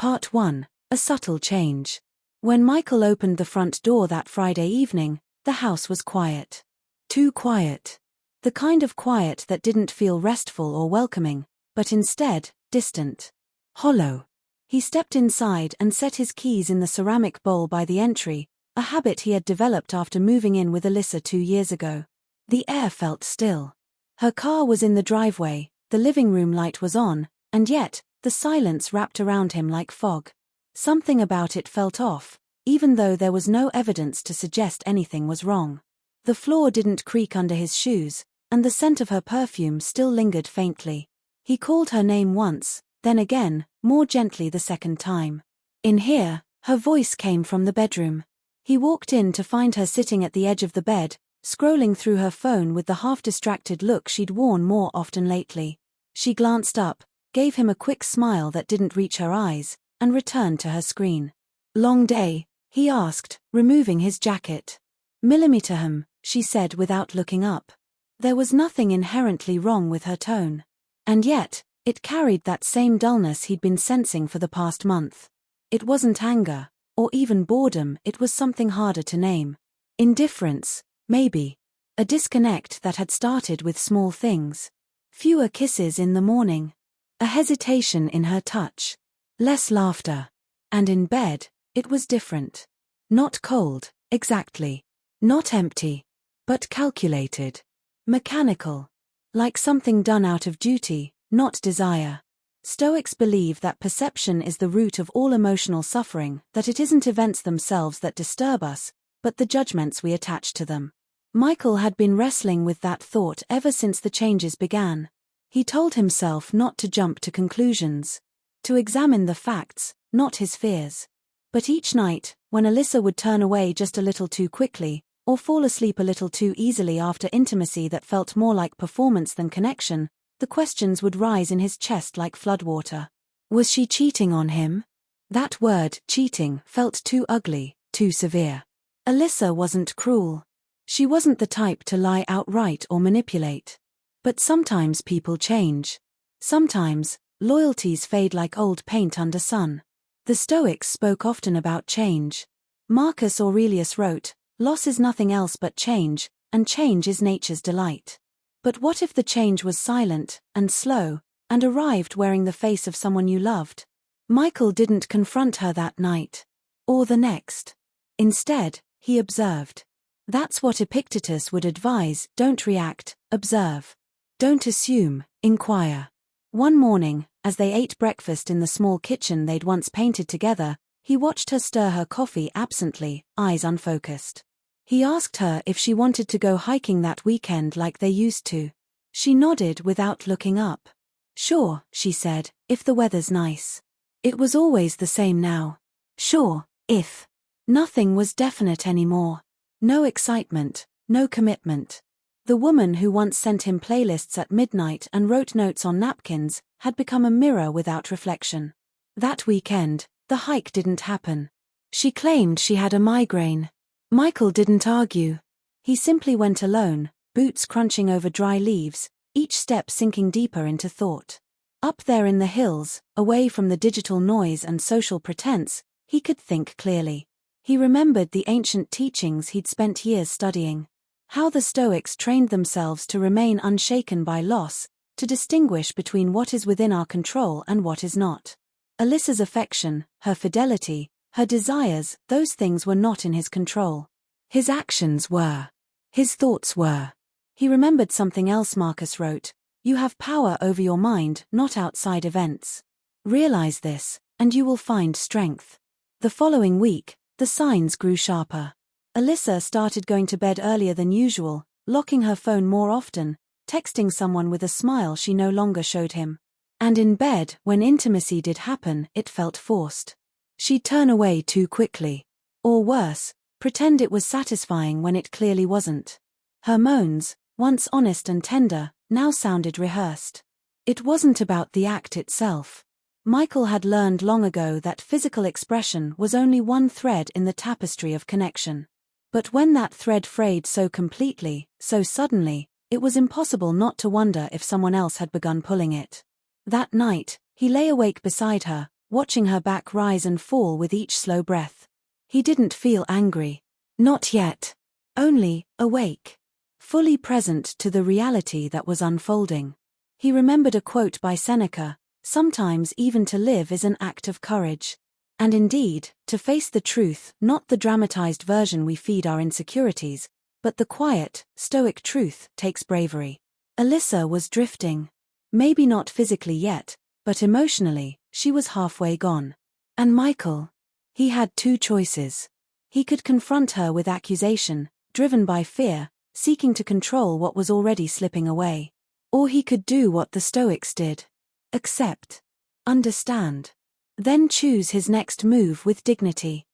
Part 1. A subtle change. When Michael opened the front door that Friday evening, the house was quiet. Too quiet. The kind of quiet that didn't feel restful or welcoming, but instead, distant. Hollow. He stepped inside and set his keys in the ceramic bowl by the entry, a habit he had developed after moving in with Alyssa 2 years ago. The air felt still. Her car was in the driveway, the living room light was on, and yet, the silence wrapped around him like fog. Something about it felt off, even though there was no evidence to suggest anything was wrong. The floor didn't creak under his shoes, and the scent of her perfume still lingered faintly. He called her name once, then again, more gently the second time. In here, her voice came from the bedroom. He walked in to find her sitting at the edge of the bed, scrolling through her phone with the half-distracted look she'd worn more often lately. She glanced up, gave him a quick smile that didn't reach her eyes, and returned to her screen. "Long day?" he asked, removing his jacket. "Millimeter, she said without looking up. There was nothing inherently wrong with her tone. And yet, it carried that same dullness he'd been sensing for the past month. It wasn't anger, or even boredom, it was something harder to name. Indifference, maybe. A disconnect that had started with small things. Fewer kisses in the morning. A hesitation in her touch. Less laughter. And in bed, it was different. Not cold, exactly. Not empty. But calculated. Mechanical. Like something done out of duty, not desire. Stoics believe that perception is the root of all emotional suffering, that it isn't events themselves that disturb us, but the judgments we attach to them. Michael had been wrestling with that thought ever since the changes began. He told himself not to jump to conclusions. To examine the facts, not his fears. But each night, when Alyssa would turn away just a little too quickly, or fall asleep a little too easily after intimacy that felt more like performance than connection, the questions would rise in his chest like floodwater. Was she cheating on him? That word, cheating, felt too ugly, too severe. Alyssa wasn't cruel. She wasn't the type to lie outright or manipulate. But sometimes people change. Sometimes, loyalties fade like old paint under sun. The Stoics spoke often about change. Marcus Aurelius wrote, "Loss is nothing else but change, and change is nature's delight." But what if the change was silent, and slow, and arrived wearing the face of someone you loved? Michael didn't confront her that night. Or the next. Instead, he observed. That's what Epictetus would advise: don't react, observe. Don't assume, inquire. One morning, as they ate breakfast in the small kitchen they'd once painted together, he watched her stir her coffee absently, eyes unfocused. He asked her if she wanted to go hiking that weekend like they used to. She nodded without looking up. "Sure," she said, "if the weather's nice." It was always the same now. Sure, if. Nothing was definite anymore. No excitement, no commitment. The woman who once sent him playlists at midnight and wrote notes on napkins had become a mirror without reflection. That weekend, the hike didn't happen. She claimed she had a migraine. Michael didn't argue. He simply went alone, boots crunching over dry leaves, each step sinking deeper into thought. Up there in the hills, away from the digital noise and social pretense, he could think clearly. He remembered the ancient teachings he'd spent years studying. How the Stoics trained themselves to remain unshaken by loss, to distinguish between what is within our control and what is not. Alyssa's affection, her fidelity, her desires, those things were not in his control. His actions were. His thoughts were. He remembered something else Marcus wrote: "You have power over your mind, not outside events. Realize this, and you will find strength." The following week, the signs grew sharper. Alyssa started going to bed earlier than usual, locking her phone more often, texting someone with a smile she no longer showed him. And in bed, when intimacy did happen, it felt forced. She'd turn away too quickly. Or worse, pretend it was satisfying when it clearly wasn't. Her moans, once honest and tender, now sounded rehearsed. It wasn't about the act itself. Michael had learned long ago that physical expression was only one thread in the tapestry of connection. But when that thread frayed so completely, so suddenly, it was impossible not to wonder if someone else had begun pulling it. That night, he lay awake beside her, watching her back rise and fall with each slow breath. He didn't feel angry. Not yet. Only awake. Fully present to the reality that was unfolding. He remembered a quote by Seneca, "Sometimes even to live is an act of courage." And indeed, to face the truth, not the dramatized version we feed our insecurities, but the quiet, stoic truth, takes bravery. Alyssa was drifting. Maybe not physically yet, but emotionally, she was halfway gone. And Michael? He had two choices. He could confront her with accusation, driven by fear, seeking to control what was already slipping away. Or he could do what the Stoics did. Accept. Understand. Then choose his next move with dignity.